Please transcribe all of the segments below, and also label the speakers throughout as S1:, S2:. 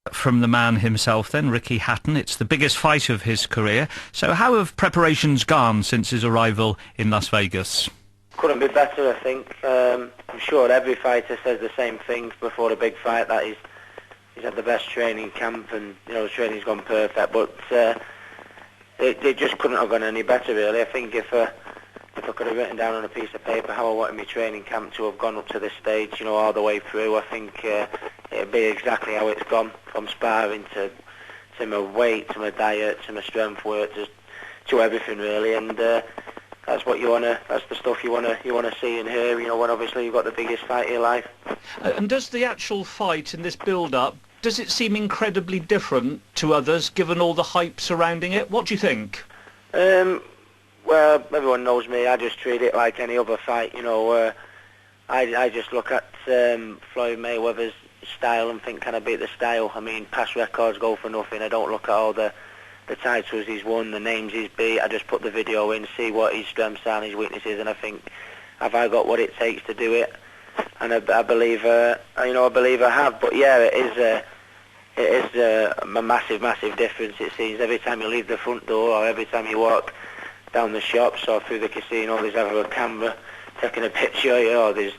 S1: From the man himself then, Ricky Hatton. It's the biggest fight of his career. So how have preparations gone since his arrival in Las Vegas?
S2: Couldn't be better, I think. I'm sure every fighter says the same thing before a big fight, that he's had the best training camp and, the training's gone perfect, but it just couldn't have gone any better, really. I think if I could have written down on a piece of paper how I wanted my training camp to have gone up to this stage, all the way through, I think it'd be exactly how it's gone, from sparring to my weight, to my diet, to my strength work, to everything, really, and that's what that's the stuff you wanna see and hear, when obviously you've got the biggest fight of your life.
S1: And does the actual fight and this build-up, does it seem incredibly different to others, given all the hype surrounding it? What do you think?
S2: Well, everyone knows me. I just treat it like any other fight, I just look at Floyd Mayweather's style and think, can I beat the style? I mean, past records go for nothing. I don't look at all the titles he's won, the names he's beat. I just put the video in, see what his strengths are and his weaknesses, and I think, have I got what it takes to do it? And I believe, I believe I have. But yeah, it is a massive, massive difference. It seems every time you leave the front door, or every time you walk down the shops or through the casino, there's either a camera taking a picture, or there's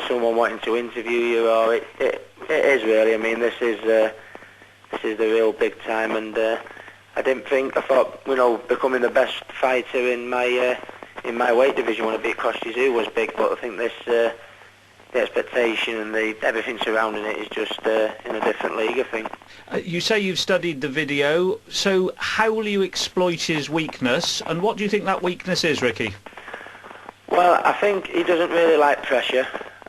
S2: someone wanting to interview you, or it is really. I mean, this is the real big time, and I thought, becoming the best fighter in my weight division when I beat Costa was big, but I think the expectation and everything surrounding it is just in a different league, I think.
S1: You say you've studied the video, so how will you exploit his weakness, and what do you think that weakness is, Ricky?
S2: Well, I think he doesn't really like pressure,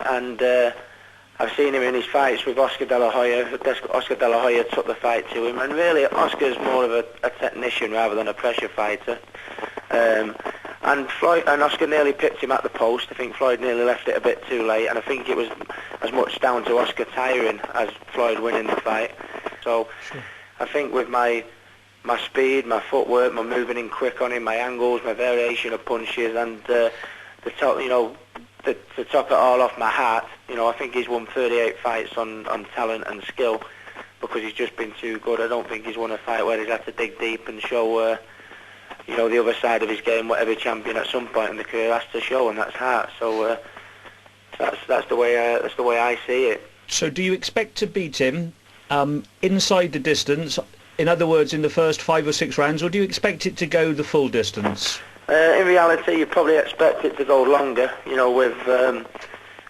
S2: and I've seen him in his fights with Oscar De La Hoya. Oscar De La Hoya took the fight to him, and really Oscar's more of a technician rather than a pressure fighter. And Oscar nearly picked him at the post. I think Floyd nearly left it a bit too late, and I think it was as much down to Oscar tiring as Floyd winning the fight. So sure. I think with my speed, my footwork, my moving in quick on him, my angles, my variation of punches, and to top it all off, my heart, I think he's won 38 fights on talent and skill because he's just been too good. I don't think he's won a fight where he's had to dig deep and show the other side of his game, what every champion at some point in the career has to show, and that's heart. So that's the way I see it. So
S1: do you expect to beat him inside the distance? In other words, in the first 5 or 6 rounds, or do you expect it to go the full distance?
S2: In reality, you probably expect it to go longer.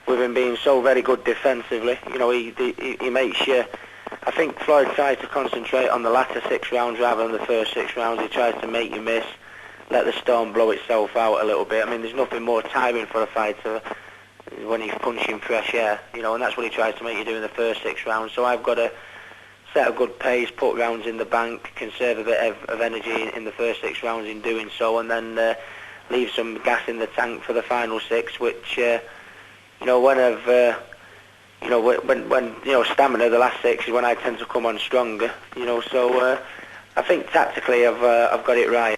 S2: With him being so very good defensively, he makes you. I think Floyd tries to concentrate on the latter 6 rounds rather than the first 6 rounds. He tries to make you miss, let the storm blow itself out a little bit. I mean, there's nothing more tiring for a fighter when he's punching fresh air, and that's what he tries to make you do in the first 6 rounds. So I've got to set a good pace, put rounds in the bank, conserve a bit of energy in the first 6 rounds in doing so, and then leave some gas in the tank for the final 6, which, when stamina, the last 6 is when I tend to come on stronger, so I think tactically I've got it right.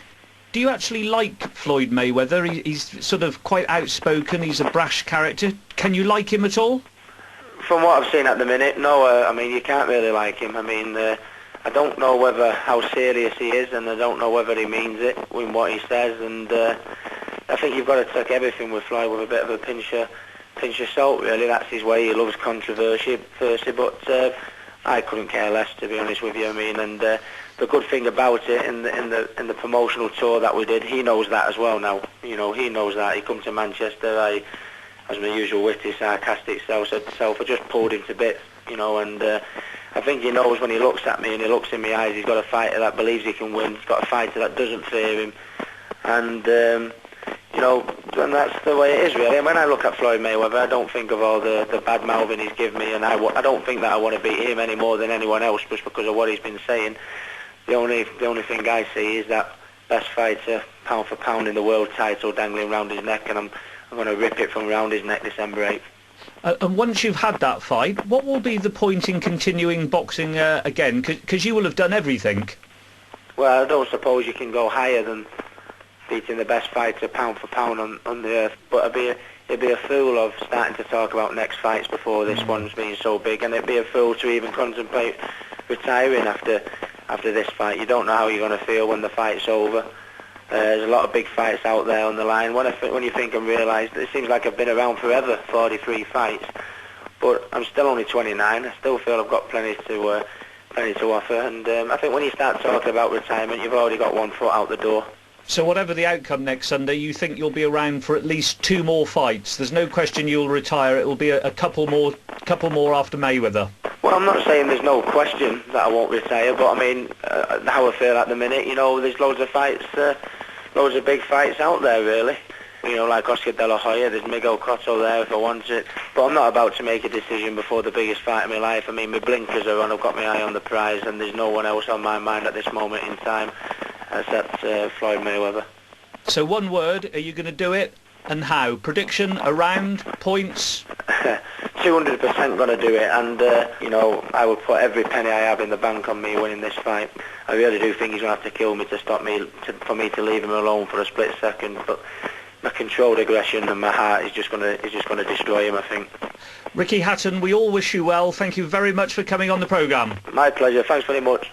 S1: Do you actually like Floyd Mayweather? He's sort of quite outspoken, he's a brash character. Can you like him at all?
S2: From what I've seen at the minute, no. I mean, you can't really like him. I mean, I don't know how serious he is, and I don't know whether he means it in what he says, and I think you've got to take everything with Floyd with a bit of a pinch of salt, really. That's his way. He loves controversy, but I couldn't care less, to be honest with you. I mean, and the good thing about it in the promotional tour that we did, he knows that as well now. He knows that. He come to Manchester. As my usual witty, sarcastic self, I just pulled him to bits, and I think he knows when he looks at me and he looks in my eyes, he's got a fighter that believes he can win. He's got a fighter that doesn't fear him, and and that's the way it is, really. And when I look at Floyd Mayweather, I don't think of all the bad mouthing he's given me, and I don't think that I want to beat him any more than anyone else just because of what he's been saying. The only thing I see is that best fighter, pound for pound, in the world title dangling around his neck, and I'm going to rip it from around his neck December 8th.
S1: And once you've had that fight, what will be the point in continuing boxing again? Because you will have done everything.
S2: Well, I don't suppose you can go higher than beating the best fighter pound for pound on the earth, but it'd be a fool of starting to talk about next fights before this one's being so big, and it'd be a fool to even contemplate retiring after this fight. You don't know how you're going to feel when the fight's over. There's a lot of big fights out there on the line. When you think and realise that it seems like I've been around forever, 43 fights, but I'm still only 29. I still feel I've got plenty to offer, and I think when you start talking about retirement, you've already got one foot out the door.
S1: So whatever the outcome next Sunday, you think you'll be around for at least 2 more fights? There's no question you'll retire. It will be a couple more after Mayweather.
S2: Well, I'm not saying there's no question that I won't retire, but I mean, how I feel at the minute, you know, there's loads of fights, loads of big fights out there, really. You know, like Oscar De La Hoya, there's Miguel Cotto there if I want it. But I'm not about to make a decision before the biggest fight of my life. I mean, my blinkers are on, I've got my eye on the prize, and there's no one else on my mind at this moment in time except Floyd Mayweather.
S1: So one word, are you going to do it, and how? Prediction, around, points?
S2: 200% going to do it, and you know, I would put every penny I have in the bank on me winning this fight. I really do think he's going to have to kill me to stop me, for me to leave him alone for a split second, but my controlled aggression and my heart is just going to destroy him, I think.
S1: Ricky Hatton, we all wish you well. Thank you very much for coming on the programme.
S2: My pleasure. Thanks very much.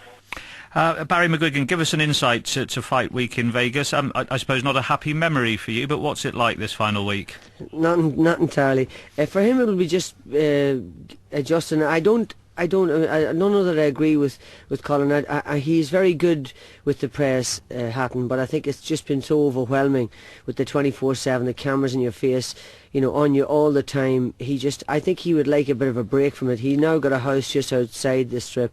S1: Barry McGuigan, give us an insight to fight week in Vegas. I suppose not a happy memory for you, but what's it like this final week?
S3: Not entirely. For him, it'll be just adjusting. I don't know that I agree with Colin. He's very good with the press, Hatton, but I think it's just been so overwhelming with the 24/7, the cameras in your face, you know, on you all the time. I think he would like a bit of a break from it. He now got a house just outside the Strip.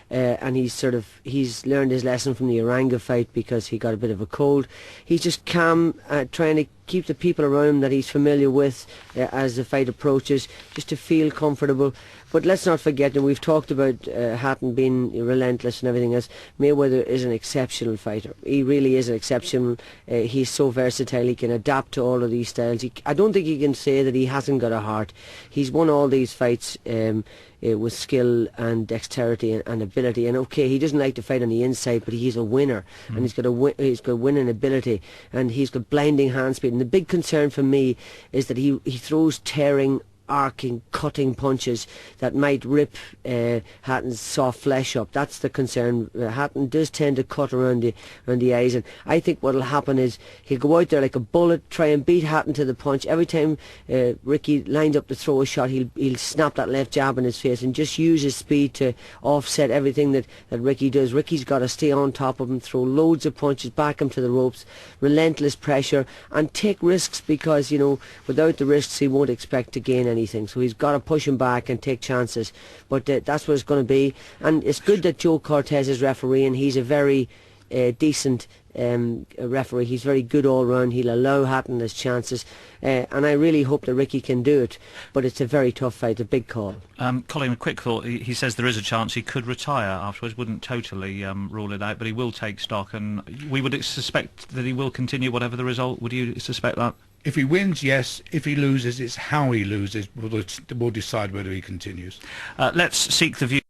S3: And he's learned his lesson from the Oranga fight because he got a bit of a cold. He's just calm, trying to keep the people around him that he's familiar with as the fight approaches, just to feel comfortable. But let's not forget, and we've talked about Hatton being relentless and everything else, Mayweather is an exceptional fighter. He really is an exceptional. He's so versatile, he can adapt to all of these styles. I don't think you can say that he hasn't got a heart. He's won all these fights with skill and dexterity and ability. And okay, he doesn't like to fight on the inside, but he's a winner, and he's got winning ability, and he's got blinding hand speed. And the big concern for me is that he throws tearing, arcing, cutting punches that might rip Hatton's soft flesh up. That's the concern. Hatton does tend to cut around the eyes, and I think what'll happen is he'll go out there like a bullet, try and beat Hatton to the punch. Every time Ricky lines up to throw a shot, he'll snap that left jab in his face and just use his speed to offset everything that Ricky does. Ricky's got to stay on top of him, throw loads of punches, back him to the ropes, relentless pressure, and take risks, because, you know, without the risks he won't expect to gain anything. So he's got to push him back and take chances. But that's what it's going to be. And it's good that Joe Cortez is refereeing. He's a very decent referee. He's very good all round. He'll allow Hatton his chances. And I really hope that Ricky can do it. But it's a very tough fight, a big call.
S1: Colin, a quick thought. He says there is a chance he could retire afterwards. Wouldn't totally rule it out, but he will take stock. And we would suspect that he will continue whatever the result. Would you suspect that?
S4: If he wins, yes. If he loses, it's how he loses will decide whether he continues.
S1: Let's seek the view